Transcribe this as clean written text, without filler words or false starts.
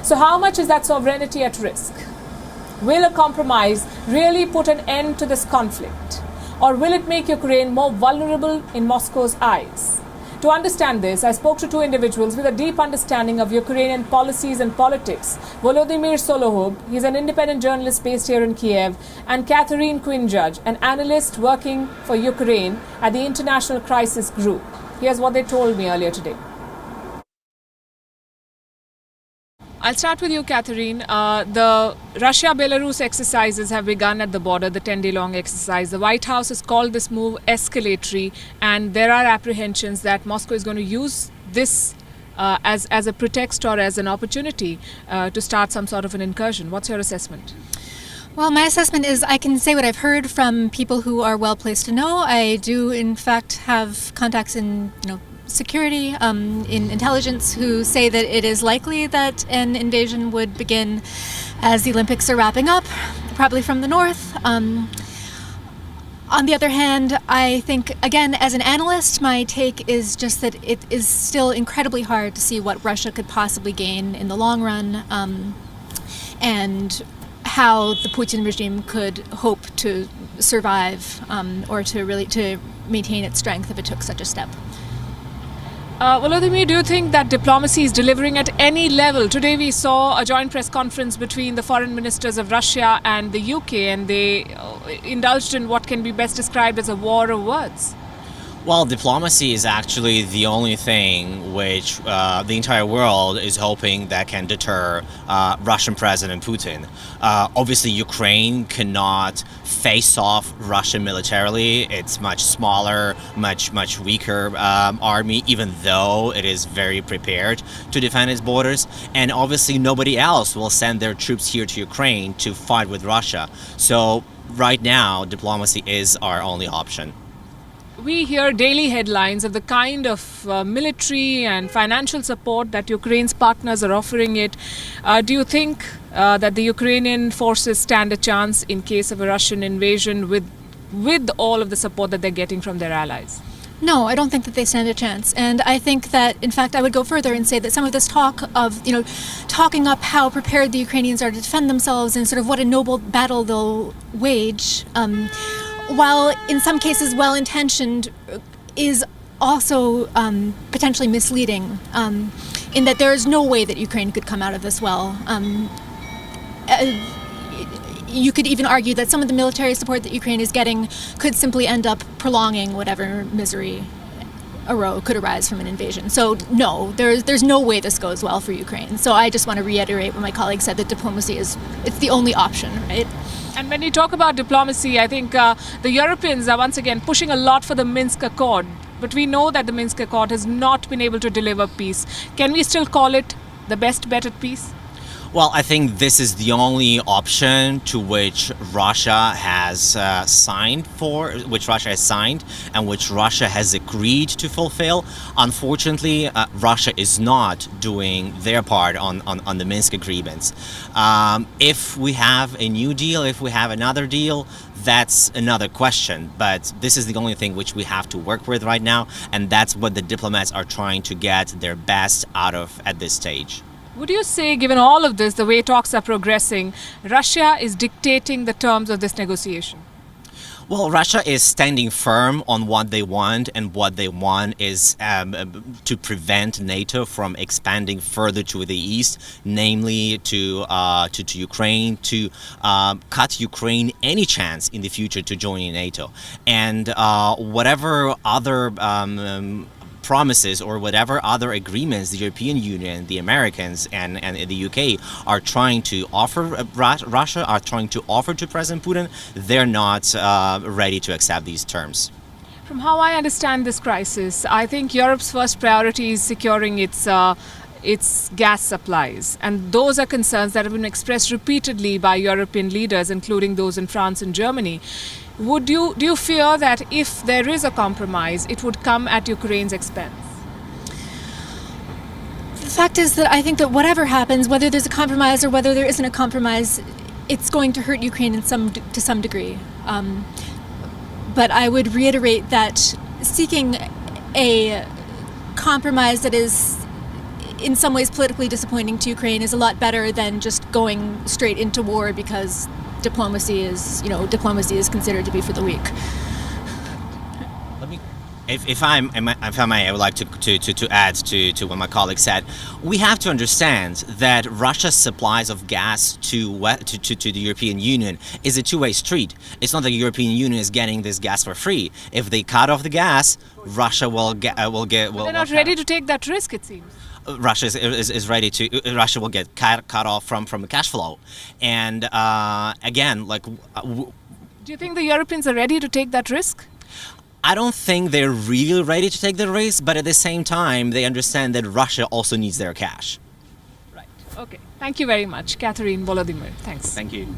So how much is that sovereignty at risk? Will a compromise really put an end to this conflict? Or will it make Ukraine more vulnerable in Moscow's eyes? To understand this, I spoke to two individuals with a deep understanding of Ukrainian policies and politics. Volodymyr Solohub, he's an independent journalist based here in Kiev, and Katharine Quinn-Judge, an analyst working for Ukraine at the International Crisis Group. Here's what they told me earlier today. I'll start with you, Katharine. The Russia-Belarus exercises have begun at the border, the 10-day-long exercise. The White House has called this move escalatory, and there are apprehensions that Moscow is going to use this as a pretext or as an opportunity to start some sort of an incursion. What's your assessment? Well, my assessment is I can say what I've heard from people who are well placed to know. I do, in fact, have contacts in, security, in intelligence, who say that it is likely that an invasion would begin as the Olympics are wrapping up, probably from the north. On the other hand, I think, again, as an analyst, my take is just that it is still incredibly hard to see what Russia could possibly gain in the long run, and how the Putin regime could hope to survive or to maintain its strength if it took such a step. Volodymyr, do you think that diplomacy is delivering at any level? Today we saw a joint press conference between the foreign ministers of Russia and the UK, and they indulged in what can be best described as a war of words. Well, diplomacy is actually the only thing which the entire world is hoping that can deter Russian President Putin. Obviously, Ukraine cannot face off Russia militarily. It's much smaller, much weaker army, even though it is very prepared to defend its borders. And obviously, nobody else will send their troops here to Ukraine to fight with Russia. So right now, diplomacy is our only option. We hear daily headlines of the kind of military and financial support that Ukraine's partners are offering it. Do you think that the Ukrainian forces stand a chance in case of a Russian invasion with all of the support that they're getting from their allies? No, I don't think that they stand a chance. And I think that, in fact, I would go further and say that some of this talk of, talking up how prepared the Ukrainians are to defend themselves and sort of what a noble battle they'll wage, while in some cases well-intentioned, is also potentially misleading, in that there is no way that Ukraine could come out of this well. You could even argue that some of the military support that Ukraine is getting could simply end up prolonging whatever misery could arise from an invasion. So no, there's no way this goes well for Ukraine. So I just want to reiterate what my colleague said, that diplomacy it's the only option, right? And when you talk about diplomacy, I think the Europeans are once again pushing a lot for the Minsk Accord. But we know that the Minsk Accord has not been able to deliver peace. Can we still call it the best bet at peace? Well, I think this is the only option to which Russia has signed and which Russia has agreed to fulfill. Unfortunately, Russia is not doing their part on the Minsk agreements. If we have a new deal, if we have another deal, that's another question. But this is the only thing which we have to work with right now, and that's what the diplomats are trying to get their best out of at this stage. Would you say, given all of this, the way talks are progressing, Russia is dictating the terms of this negotiation? Well, Russia is standing firm on what they want, and what they want is to prevent NATO from expanding further to the east, namely to Ukraine, to cut Ukraine any chance in the future to joining NATO. And whatever other promises or whatever other agreements the European Union, the Americans, and the UK are trying to offer Russia, are trying to offer to President Putin, they're not ready to accept these terms. From how I understand this crisis, I think Europe's first priority is securing its gas supplies. And those are concerns that have been expressed repeatedly by European leaders, including those in France and Germany. Do you fear that if there is a compromise, it would come at Ukraine's expense? The fact is that I think that whatever happens, whether there's a compromise or whether there isn't a compromise, it's going to hurt Ukraine to some degree. But I would reiterate that seeking a compromise that is in some ways politically disappointing to Ukraine is a lot better than just going straight into war because diplomacy is considered to be for the weak. If I may, I would like to add to what my colleague said. We have to understand that Russia's supplies of gas to the European Union is a two-way street. It's not that the European Union is getting this gas for free. If they cut off the gas, Russia will get. They're not ready to take that risk, it seems. Russia is ready to. Russia will get cut off from the cash flow, and again, like. Do you think the Europeans are ready to take that risk? I don't think they're really ready to take the risk, but at the same time, they understand that Russia also needs their cash. Right. Okay. Thank you very much, Katharine, Volodymyr. Thanks. Thank you.